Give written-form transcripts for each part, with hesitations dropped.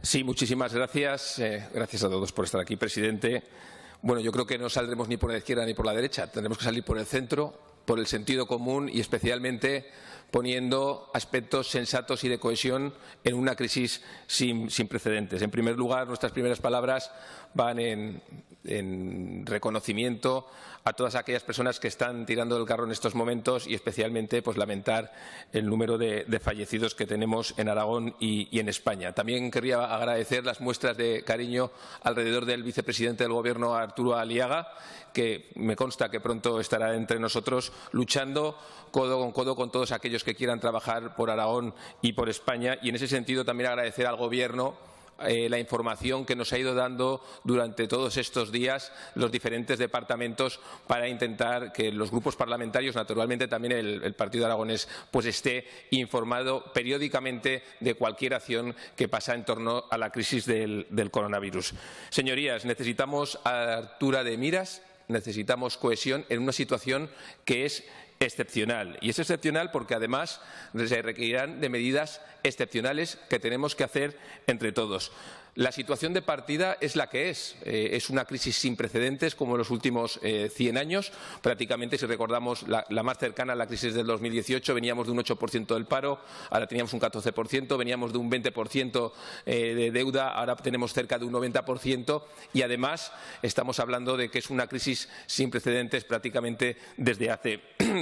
Sí, muchísimas gracias. Gracias a todos por estar aquí, presidente. Bueno, yo creo que no saldremos ni por la izquierda ni por la derecha. Tendremos que salir por el centro, por el sentido común y especialmente poniendo aspectos sensatos y de cohesión en una crisis sin precedentes. En primer lugar, nuestras primeras palabras van en reconocimiento a todas aquellas personas que están tirando del carro en estos momentos y especialmente pues, lamentar el número de fallecidos que tenemos en Aragón y en España. También querría agradecer las muestras de cariño alrededor del vicepresidente del Gobierno, Arturo Aliaga, que me consta que pronto estará entre nosotros luchando codo con codo con todos aquellos que quieran trabajar por Aragón y por España. Y en ese sentido también agradecer al Gobierno la información que nos ha ido dando durante todos estos días los diferentes departamentos para intentar que los grupos parlamentarios, naturalmente también el Partido Aragonés, pues esté informado periódicamente de cualquier acción que pasa en torno a la crisis del coronavirus. Señorías, necesitamos altura de miras, necesitamos cohesión en una situación que es excepcional. Y es excepcional porque, además, se requerirán de medidas excepcionales que tenemos que hacer entre todos. La situación de partida es la que es. Es una crisis sin precedentes como en los últimos 100 años. Prácticamente, si recordamos la más cercana a la crisis del 2018, veníamos de un 8% del paro, ahora teníamos un 14%, veníamos de un 20% de deuda, ahora tenemos cerca de un 90% y, además, estamos hablando de que es una crisis sin precedentes prácticamente desde hace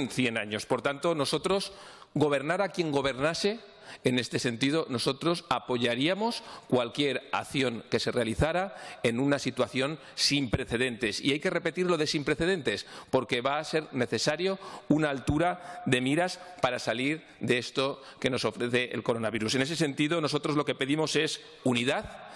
100 años. Por tanto, nosotros, gobernar a quien gobernase, en este sentido, nosotros apoyaríamos cualquier acción que se realizara en una situación sin precedentes. Y hay que repetirlo de sin precedentes, porque va a ser necesario una altura de miras para salir de esto que nos ofrece el coronavirus. En ese sentido, nosotros lo que pedimos es unidad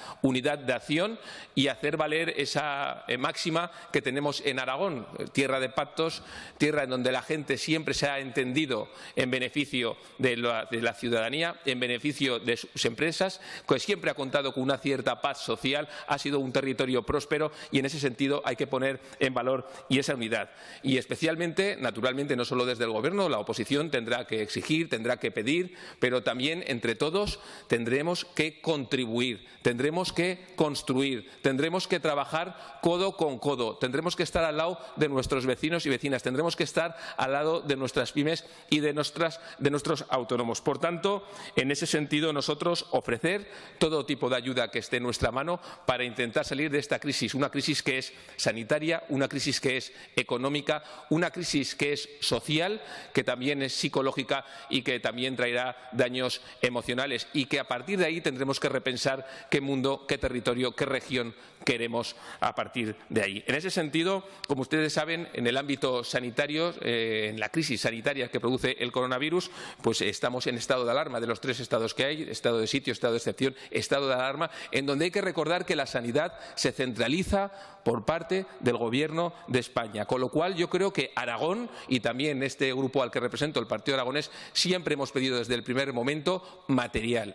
de acción y hacer valer esa máxima que tenemos en Aragón, tierra de pactos, tierra en donde la gente siempre se ha entendido en beneficio de la ciudadanía, en beneficio de sus empresas, que siempre ha contado con una cierta paz social, ha sido un territorio próspero y en ese sentido hay que poner en valor y esa unidad. Y especialmente, naturalmente, no solo desde el Gobierno, la oposición tendrá que exigir, tendrá que pedir, pero también entre todos tendremos que contribuir, tendremos que construir, tendremos que trabajar codo con codo, tendremos que estar al lado de nuestros vecinos y vecinas, tendremos que estar al lado de nuestras pymes y de nuestros autónomos. Por tanto, en ese sentido, nosotros ofrecer todo tipo de ayuda que esté en nuestra mano para intentar salir de esta crisis, una crisis que es sanitaria, una crisis que es económica, una crisis que es social, que también es psicológica y que también traerá daños emocionales y que a partir de ahí tendremos que repensar qué mundo, qué territorio, qué región queremos a partir de ahí. En ese sentido, como ustedes saben, en el ámbito sanitario, en la crisis sanitaria que produce el coronavirus, pues estamos en estado de alarma de los 3 estados que hay, estado de sitio, estado de excepción, estado de alarma, en donde hay que recordar que la sanidad se centraliza por parte del Gobierno de España. Con lo cual, yo creo que Aragón y también este grupo al que represento, el Partido Aragonés, siempre hemos pedido desde el primer momento material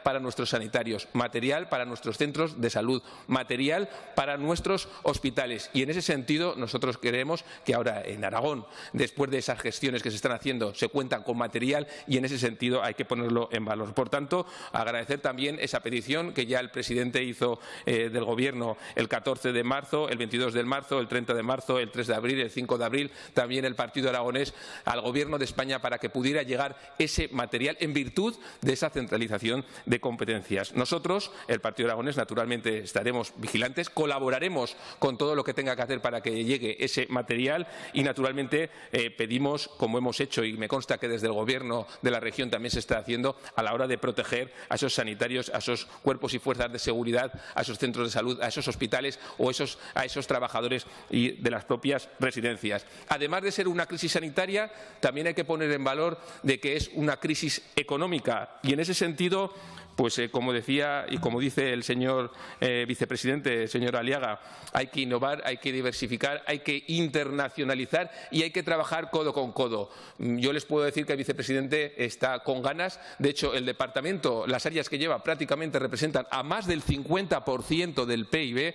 para nuestros sanitarios, material para nuestros centros de salud, material para nuestros hospitales. Y en ese sentido, nosotros queremos que ahora en Aragón, después de esas gestiones que se están haciendo, se cuentan con material y en ese sentido hay que ponerlo en valor. Por tanto, agradecer también esa petición que ya el presidente hizo del Gobierno el 14 de marzo, el 22 de marzo, el 30 de marzo, el 3 de abril, el 5 de abril, también el Partido Aragonés al Gobierno de España para que pudiera llegar ese material en virtud de esa centralización de competencias. Nosotros, el Partido Aragonés, naturalmente estaremos vigilantes, colaboraremos con todo lo que tenga que hacer para que llegue ese material y, naturalmente, pedimos, como hemos hecho y me consta que desde el Gobierno de la región también se está haciendo, a la hora de proteger a esos sanitarios, a esos cuerpos y fuerzas de seguridad, a esos centros de salud, a esos hospitales o a esos trabajadores y de las propias residencias. Además de ser una crisis sanitaria, también hay que poner en valor de que es una crisis económica y en ese sentido, pues como decía y como dice el señor vicepresidente, el señor Aliaga, hay que innovar, hay que diversificar, hay que internacionalizar y hay que trabajar codo con codo. Yo les puedo decir que el vicepresidente está con ganas. De hecho, el departamento, las áreas que lleva prácticamente representan a más del 50% del PIB.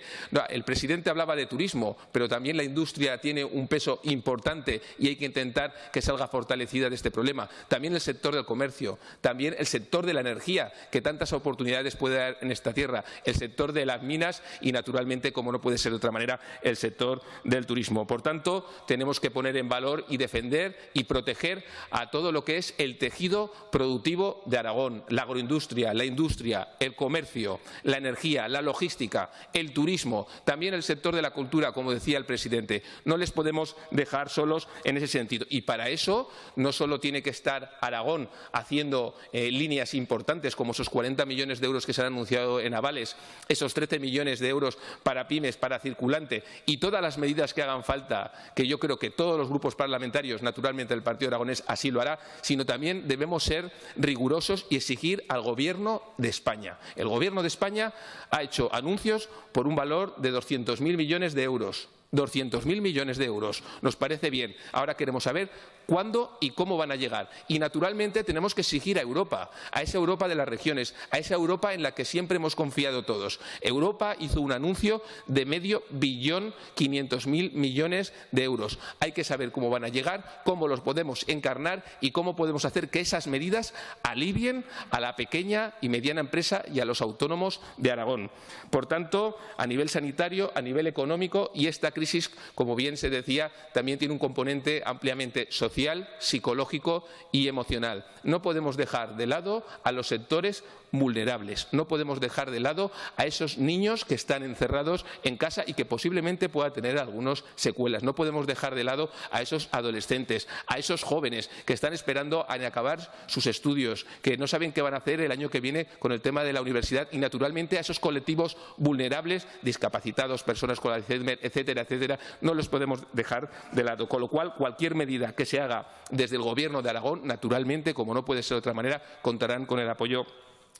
El presidente hablaba de turismo, pero también la industria tiene un peso importante y hay que intentar que salga fortalecida de este problema. También el sector del comercio, también el sector de la energía, que tantas oportunidades puede dar en esta tierra, el sector de las minas y, naturalmente, como no puede ser de otra manera, el sector del turismo. Por tanto, tenemos que poner en valor y defender y proteger a todo lo que es el tejido productivo de Aragón, la agroindustria, la industria, el comercio, la energía, la logística, el turismo, también el sector de la cultura, como decía el presidente. No les podemos dejar solos en ese sentido. Y para eso no solo tiene que estar Aragón haciendo líneas importantes como esos 40 millones de euros que se han anunciado en avales, esos 13 millones de euros para pymes, para circulante y todas las medidas que hagan falta, que yo creo que todos los grupos parlamentarios, naturalmente el Partido Aragonés así lo hará, sino también debemos ser rigurosos y exigir al Gobierno de España. El Gobierno de España ha hecho anuncios por un valor de 200.000 millones de euros. 200.000 millones de euros. Nos parece bien. Ahora queremos saber cuándo y cómo van a llegar. Y, naturalmente, tenemos que exigir a Europa, a esa Europa de las regiones, a esa Europa en la que siempre hemos confiado todos. Europa hizo un anuncio de $500.000 millones de euros. Hay que saber cómo van a llegar, cómo los podemos encarnar y cómo podemos hacer que esas medidas alivien a la pequeña y mediana empresa y a los autónomos de Aragón. Por tanto, a nivel sanitario, a nivel económico, y esta crisis, como bien se decía, también tiene un componente ampliamente social, psicológico y emocional. No podemos dejar de lado a los sectores vulnerables. No podemos dejar de lado a esos niños que están encerrados en casa y que posiblemente puedan tener algunas secuelas. No podemos dejar de lado a esos adolescentes, a esos jóvenes que están esperando a acabar sus estudios, que no saben qué van a hacer el año que viene con el tema de la universidad y, naturalmente, a esos colectivos vulnerables, discapacitados, personas con Alzheimer, etcétera, etcétera. No los podemos dejar de lado. Con lo cual, cualquier medida que se haga desde el Gobierno de Aragón, naturalmente, como no puede ser de otra manera, contarán con el apoyo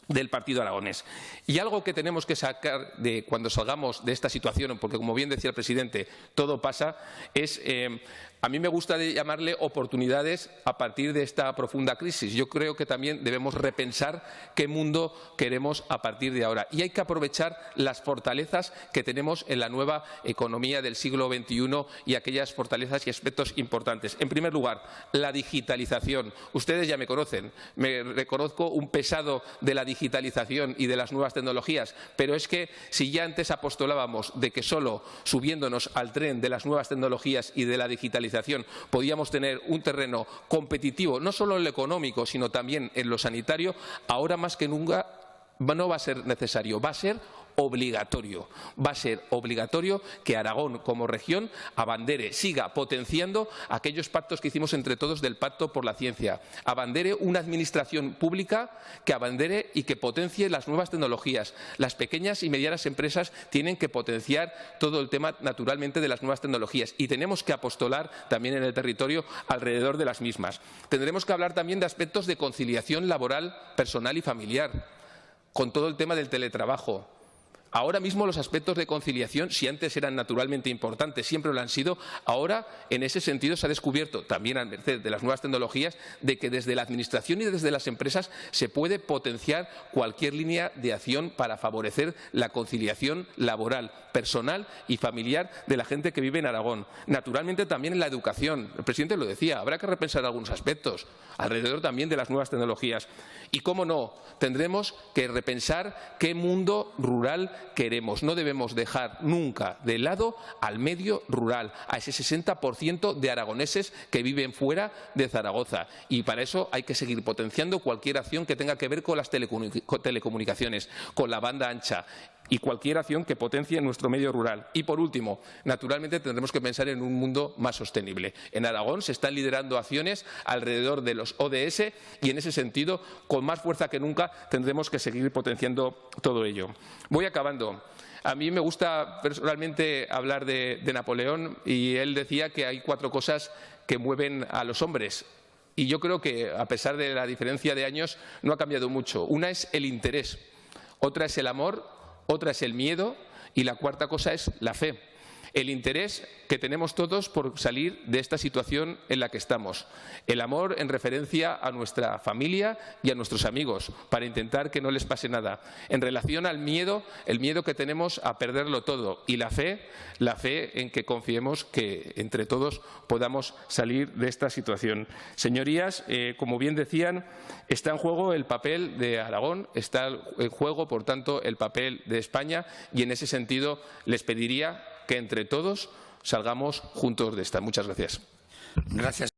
del Partido Aragonés. Y algo que tenemos que sacar de cuando salgamos de esta situación, porque, como bien decía el presidente, todo pasa, es, a mí me gusta llamarle oportunidades a partir de esta profunda crisis. Yo creo que también debemos repensar qué mundo queremos a partir de ahora. Y hay que aprovechar las fortalezas que tenemos en la nueva economía del siglo XXI y aquellas fortalezas y aspectos importantes. En primer lugar, la digitalización. Ustedes ya me conocen, me reconozco un pesado de la digitalización y de las nuevas tecnologías, pero es que si ya antes apostolábamos de que solo subiéndonos al tren de las nuevas tecnologías y de la digitalización podíamos tener un terreno competitivo, no solo en lo económico, sino también en lo sanitario, ahora más que nunca no va a ser necesario, va a ser obligatorio. Va a ser obligatorio que Aragón, como región, abandere, siga potenciando aquellos pactos que hicimos entre todos del Pacto por la Ciencia. Abandere una administración pública que abandere y que potencie las nuevas tecnologías. Las pequeñas y medianas empresas tienen que potenciar todo el tema, naturalmente, de las nuevas tecnologías y tenemos que apostolar también en el territorio alrededor de las mismas. Tendremos que hablar también de aspectos de conciliación laboral, personal y familiar, con todo el tema del teletrabajo. Ahora mismo los aspectos de conciliación, si antes eran naturalmente importantes, siempre lo han sido, ahora en ese sentido se ha descubierto, también a merced de las nuevas tecnologías, de que desde la Administración y desde las empresas se puede potenciar cualquier línea de acción para favorecer la conciliación laboral, personal y familiar de la gente que vive en Aragón. Naturalmente también en la educación. El presidente lo decía, habrá que repensar algunos aspectos alrededor también de las nuevas tecnologías. Y, cómo no, tendremos que repensar qué mundo rural queremos. No debemos dejar nunca de lado al medio rural, a ese 60% de aragoneses que viven fuera de Zaragoza. Y para eso hay que seguir potenciando cualquier acción que tenga que ver con las telecomunicaciones, con la banda ancha y cualquier acción que potencie nuestro medio rural. Y, por último, naturalmente tendremos que pensar en un mundo más sostenible. En Aragón se están liderando acciones alrededor de los ODS y, en ese sentido, con más fuerza que nunca, tendremos que seguir potenciando todo ello. Voy acabando. A mí me gusta personalmente hablar de Napoleón y él decía que hay 4 cosas que mueven a los hombres. Y yo creo que, a pesar de la diferencia de años, no ha cambiado mucho. Una es el interés, otra es el amor, otra es el miedo y la cuarta cosa es la fe. el interés que tenemos todos por salir de esta situación en la que estamos, el amor en referencia a nuestra familia y a nuestros amigos, para intentar que no les pase nada, en relación al miedo, el miedo que tenemos a perderlo todo, y la fe en que confiemos que entre todos podamos salir de esta situación. Señorías, como bien decían, está en juego el papel de Aragón, está en juego, por tanto, el papel de España, y en ese sentido les pediría que entre todos salgamos juntos de esta. Muchas gracias. Gracias.